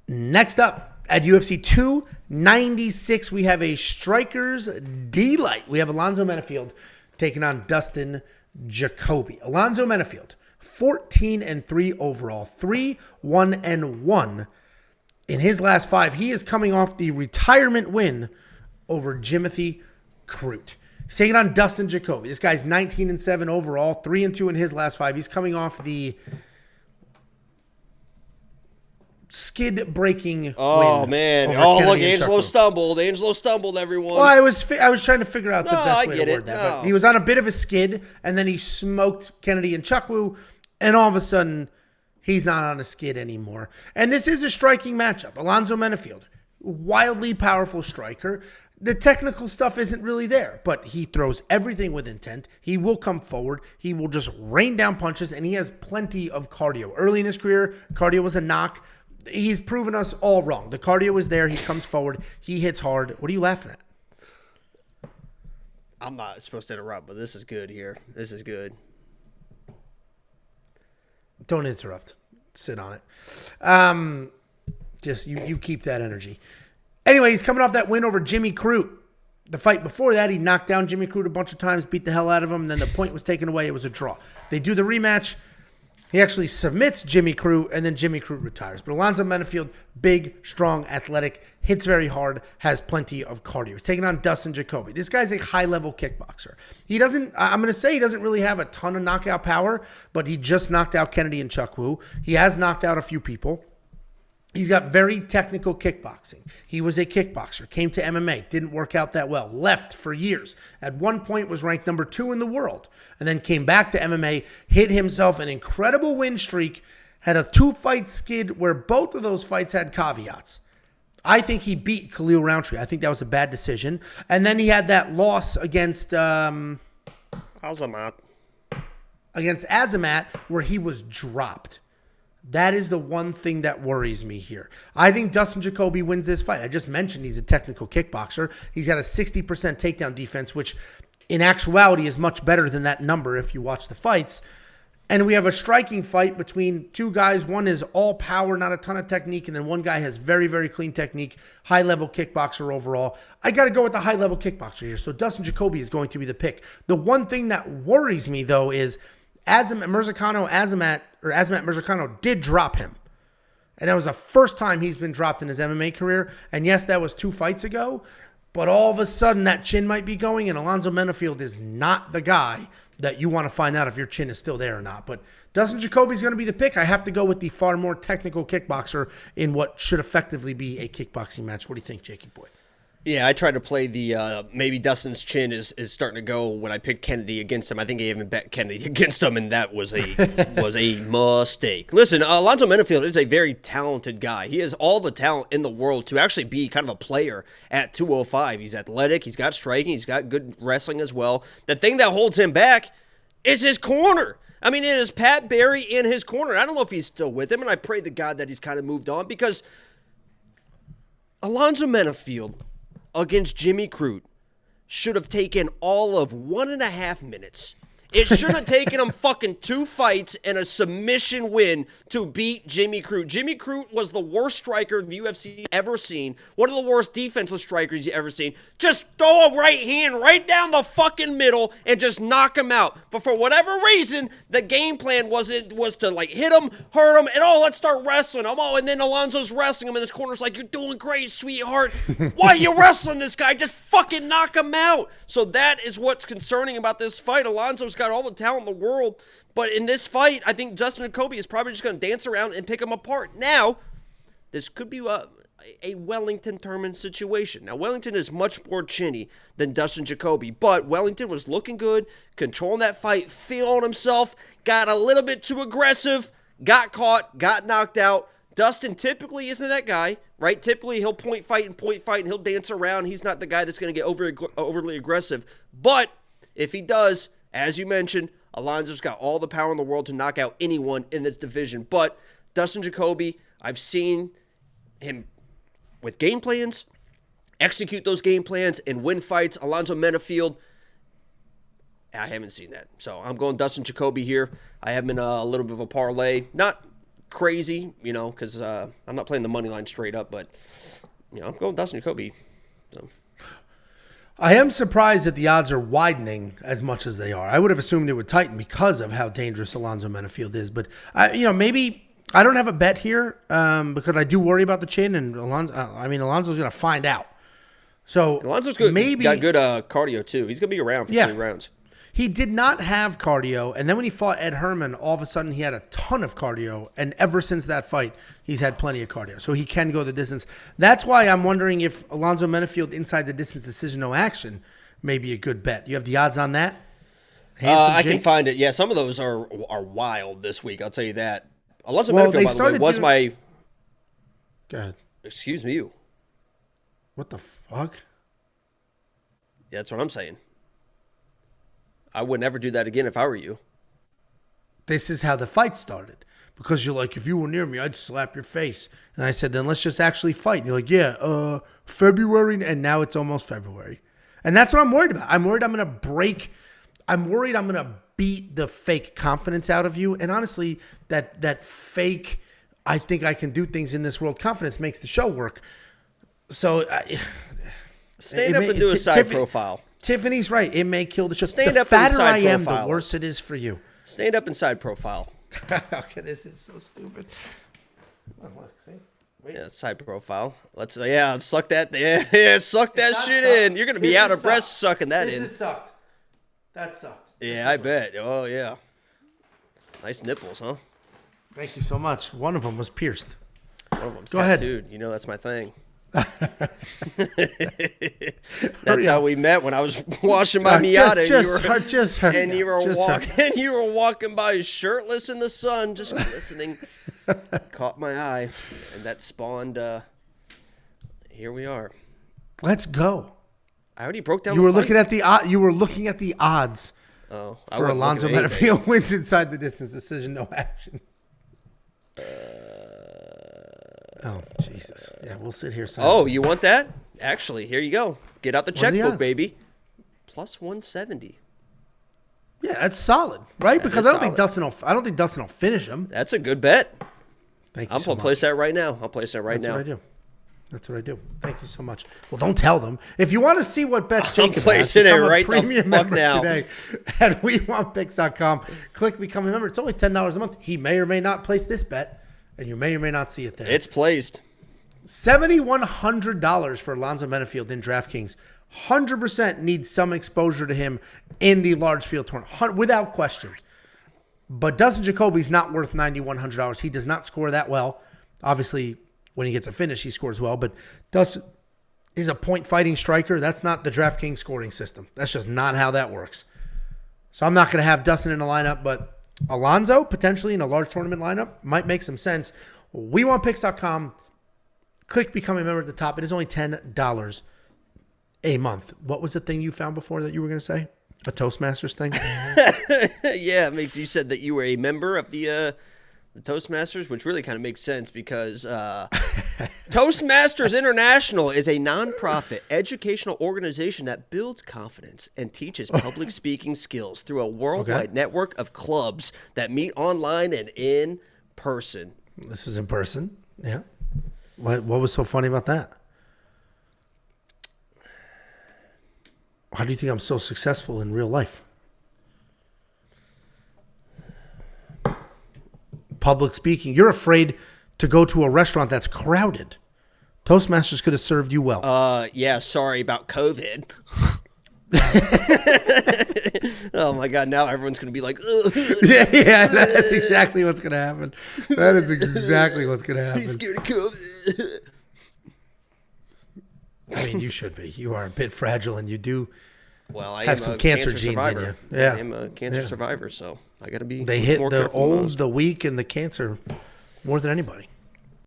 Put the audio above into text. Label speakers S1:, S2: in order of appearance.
S1: Next up at UFC 296, we have a Strikers Delight. We have Alonzo Menifield taking on Dustin Jacoby. Alonzo Menifield, 14-3 overall, 3-1-1 in his last 5. He is coming off the retirement win over Jimothy Crute. He's taking on Dustin Jacoby. This guy's 19-7 overall, 3-2 in his last 5. He's coming off the skid-breaking win.
S2: Oh, man. Look, Angelo stumbled. Angelo stumbled, everyone.
S1: Well, I was trying to figure out the best way to word that.
S2: No.
S1: But he was on a bit of a skid, and then he smoked Kennedy and Nchukwu, and all of a sudden, he's not on a skid anymore. And this is a striking matchup. Alonzo Menifield, wildly powerful striker. The technical stuff isn't really there, but he throws everything with intent. He will come forward. He will just rain down punches, and he has plenty of cardio. Early in his career, cardio was a knock. He's proven us all wrong. The cardio is there. He comes forward. He hits hard. What are you laughing at?
S2: I'm not supposed to interrupt, but this is good here. This is good.
S1: Don't interrupt. Sit on it. Just you keep that energy. Anyway, he's coming off that win over Jimmy Crute. The fight before that, he knocked down Jimmy Crute a bunch of times, beat the hell out of him, and then the point was taken away. It was a draw. They do the rematch. He actually submits Jimmy Crute, and then Jimmy Crute retires. But Alonzo Menifield, big, strong, athletic, hits very hard, has plenty of cardio. He's taking on Dustin Jacoby. This guy's a high-level kickboxer. I'm going to say he doesn't really have a ton of knockout power, but he just knocked out Kennedy and Nchukwu. He has knocked out a few people. He's got very technical kickboxing. He was a kickboxer, came to MMA, didn't work out that well, left for years. At one point was ranked number 2 in the world, and then came back to MMA, hit himself an incredible win streak, had a 2-fight skid where both of those fights had caveats. I think he beat Khalil Roundtree. I think that was a bad decision. And then he had that loss against
S2: Azamat,
S1: where he was dropped. That is the one thing that worries me here. I think Dustin Jacoby wins this fight. I just mentioned he's a technical kickboxer. He's got a 60% takedown defense, which in actuality is much better than that number if you watch the fights. And we have a striking fight between two guys. One is all power, not a ton of technique. And then one guy has very, very clean technique, high-level kickboxer overall. I got to go with the high-level kickboxer here. So Dustin Jacoby is going to be the pick. The one thing that worries me, though, is Azamat Murzakanov did drop him. And that was the first time he's been dropped in his MMA career. And yes, that was 2 fights ago. But all of a sudden, that chin might be going. And Alonzo Menifield is not the guy that you want to find out if your chin is still there or not. But Dustin Jacoby is going to be the pick. I have to go with the far more technical kickboxer in what should effectively be a kickboxing match. What do you think, Jakey boy?
S2: Yeah, I tried to play the maybe Dustin's chin is starting to go when I picked Kennedy against him. I think I even bet Kennedy against him, and that was a mistake. Listen, Alonzo Menifield is a very talented guy. He has all the talent in the world to actually be kind of a player at 205. He's athletic, he's got striking, he's got good wrestling as well. The thing that holds him back is his corner. I mean, it is Pat Barry in his corner. I don't know if he's still with him, and I pray to God that he's kind of moved on, because Alonzo Menifield against Jimmy Crute should have taken all of 1.5 minutes. It should have taken him fucking 2 fights and a submission win to beat Jimmy Crute. Jimmy Crute was the worst striker the UFC ever seen. One of the worst defensive strikers you ever seen. Just throw a right hand right down the fucking middle and just knock him out. But for whatever reason, the game plan was to like hit him, hurt him, and let's start wrestling him. And then Alonzo's wrestling him in this corner's like, you're doing great, sweetheart. Why are you wrestling this guy? Just fucking knock him out. So that is what's concerning about this fight. Alonzo's got all the talent in the world, but in this fight, I think Dustin Jacoby is probably just going to dance around and pick him apart. Now, this could be a Wellington-Turman situation. Now, Wellington is much more chinny than Dustin Jacoby, but Wellington was looking good, controlling that fight, feeling himself, got a little bit too aggressive, got caught, got knocked out. Dustin typically isn't that guy, right? Typically, he'll point fight, and he'll dance around. He's not the guy that's going to get overly aggressive, but if he does, as you mentioned, Alonzo's got all the power in the world to knock out anyone in this division. But Dustin Jacoby, I've seen him with game plans, execute those game plans, and win fights. Alonzo Menifield, I haven't seen that. So I'm going Dustin Jacoby here. I have him in a little bit of a parlay. Not crazy, because I'm not playing the money line straight up, but I'm going Dustin Jacoby. So.
S1: I am surprised that the odds are widening as much as they are. I would have assumed it would tighten because of how dangerous Alonzo Menifield is. But, maybe I don't have a bet here because I do worry about the chin. And Alonzo's going to find out. So
S2: Alonzo's good.
S1: Maybe
S2: got good cardio, too. He's going to be around for 3 rounds.
S1: He did not have cardio. And then when he fought Ed Herman, all of a sudden he had a ton of cardio. And ever since that fight, he's had plenty of cardio. So he can go the distance. That's why I'm wondering if Alonzo Menifield inside the distance decision, no action, may be a good bet. You have the odds on that?
S2: I can find it. Yeah, some of those are wild this week. I'll tell you that. Alonzo Menifield, by the way, was my...
S1: Go ahead.
S2: Excuse me, you.
S1: What the fuck?
S2: Yeah, that's what I'm saying. I would never do that again if I were you.
S1: This is how the fight started. Because you're like, if you were near me, I'd slap your face. And I said, then let's just actually fight. And you're like, yeah, February. And now it's almost February. And that's what I'm worried about. I'm worried I'm going to beat the fake confidence out of you. And honestly, that fake, I think I can do things in this world confidence makes the show work. So
S2: stand up and do a side profile.
S1: Tiffany's right. It may kill the show.
S2: Stand
S1: the
S2: up
S1: fatter I am,
S2: profile.
S1: the worse it is for you.
S2: Stand up and side profile.
S1: Okay, this is so stupid. Oh, look, see? Wait.
S2: Yeah, side profile. Let's suck that. Suck that shit in. You're gonna be out of breath sucking that in.
S1: This has sucked. That sucked.
S2: Yeah, I bet. Oh yeah. Nice nipples, huh?
S1: Thank you so much. One of them was pierced.
S2: One of them's
S1: Go ahead.
S2: tattooed. That's my thing. That's how we met when I was washing my Miata. You were walking by shirtless in the sun, just glistening. Caught my eye, and that spawned. Here we are.
S1: Let's go.
S2: I already broke down.
S1: You were looking at the odds.
S2: For
S1: Alonzo Menifield wins inside the distance decision, no action. Oh, Jesus. Yeah, we'll sit here.
S2: Oh, you want that? Actually, here you go. Get out the checkbook, baby. Plus 170.
S1: Yeah, that's solid, right? Because I don't think Dustin will finish him.
S2: That's a good bet.
S1: Thank you so much.
S2: I'll place that right now.
S1: That's what I do. Thank you so much. Well, don't tell them. If you want to see what bets Jacob has,
S2: placing it right
S1: the
S2: fuck now.
S1: Today at WeWantPicks.com. Click Become a Member. It's only $10 a month. He may or may not place this bet. And you may or may not see it there.
S2: It's placed.
S1: $7,100 for Alonzo Menifield in DraftKings. 100% needs some exposure to him in the large field tournament, without question. But Dustin Jacoby's not worth $9,100. He does not score that well. Obviously, when he gets a finish, he scores well. But Dustin is a point-fighting striker. That's not the DraftKings scoring system. That's just not how that works. So I'm not going to have Dustin in the lineup, but Alonzo, potentially in a large tournament lineup, might make some sense. WeWantPicks.com. Click Become a Member at the top. It is only $10 a month. What was the thing you found before that you were going to say? A Toastmasters thing?
S2: Yeah, you said that you were a member of the Toastmasters, which really kind of makes sense because Toastmasters International is a nonprofit educational organization that builds confidence and teaches public speaking skills through a worldwide network of clubs that meet online and in person.
S1: This was in person, yeah. What was so funny about that? How do you think I'm so successful in real life? Public speaking. You're afraid to go to a restaurant that's crowded. Toastmasters could have served you well.
S2: Yeah, sorry about COVID. Oh my God, now everyone's going to be like, ugh.
S1: Yeah, that's exactly what's going to happen. That is exactly what's going to happen.
S2: He's scared of COVID.
S1: I mean, you should be. You are a bit fragile, and you do
S2: I
S1: have some cancer genes
S2: survivor.
S1: in you. Yeah.
S2: I am a cancer survivor, so I got to be
S1: They hit
S2: more
S1: the
S2: careful than
S1: old,
S2: most.
S1: the weak, and the cancer more than anybody.